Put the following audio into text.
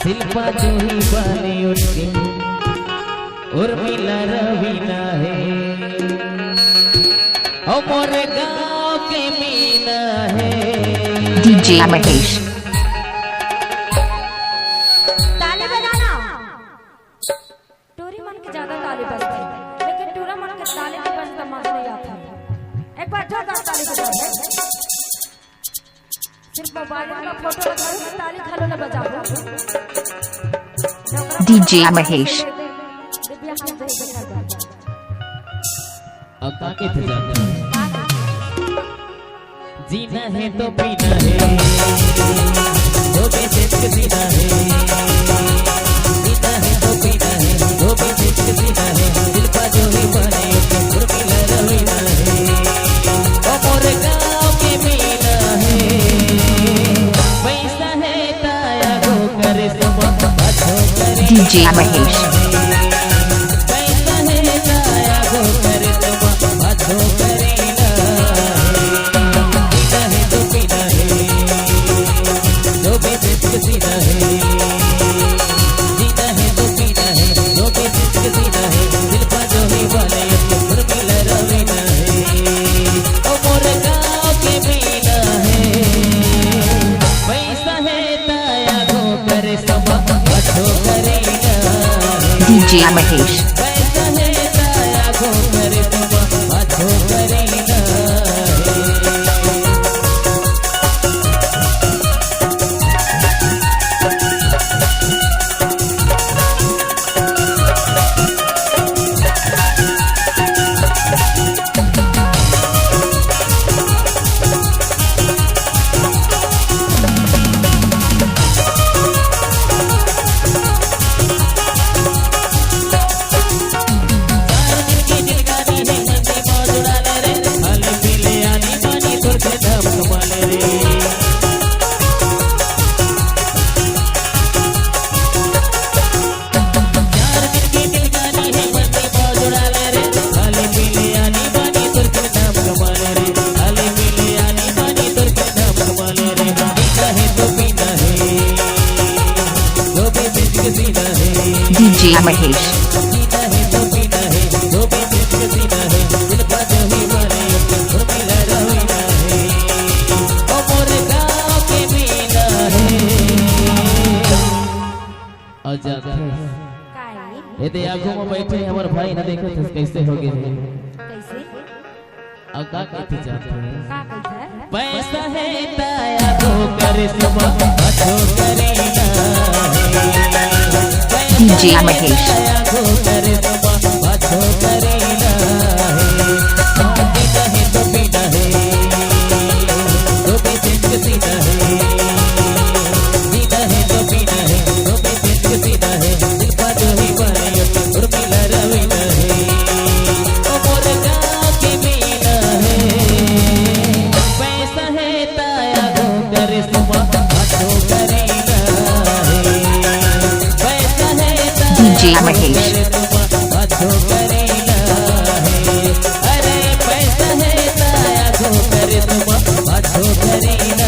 शिल्पा जो ही बने उठके उर्मिला रवीना है और मोरे गाँव के मीना है। डीजे महेश ताली बजाना। टूरी मन के ज्यादा ताली बजती है लेकिन टूरा मन के ताली के बजता मजा नहीं आता। एक बार जोरदार ताली बजाओ। सिर्फ मोबाइल का फोटो लगा के ताली खालो ना बजाओ। डीजे महेश अक्का के थे जाते जीना है तो पीना है दो बेसिस के जीना है जीना है तो पीना है दो बेसिस के जीना है दिल का जो ही बने उर्मिला रवीना है ओ मोरे गाँव के मीना है पैसा है ताया गो करे सब अच्छो करे डीजे महेश पैसा है ताया गो करे सब अच्छो करे जीना है जीना है तो पीना है दो बेसिस के जीना है दिल का जो ही बने उर्मिला रवीना है ओ मोरे गाँव के मीना है पैसा है ताया गो करे सब अच्छो करेगा डीजे महेश पैसा है ताया गो करे सब अच्छो करेगा। डीजे महेश जीना है तो पीना है दो बेसिस के जीना है दिल का जो ही बने उर्मिला रवीना है ओ मोरे गाँव के मीना है। आजाद ये दे आंखों में बैठे हमारे भाई ना देखो तो कैसे हो गए कैसे अक्का कहते जाते हैं का कैसे पैसा है ताया गो करे सब अच्छो करेगा डीजे महेश ताया गो करे सब अच्छो करेगा जीना है तो पीना है दो बेसिस के जीना है जीना है तो पीना है दो बेसिस के जीना है दिल का जो ही बने उर्मिला रवीना है ओ मोरे गाँव के मीना है पैसा है ताया गो करे सब अच्छो करेगा पैसा है डीजे ताया गो महेश करे सब अच्छो करेगा अरे पैसा है ताया गो करे सब अच्छो करेगा।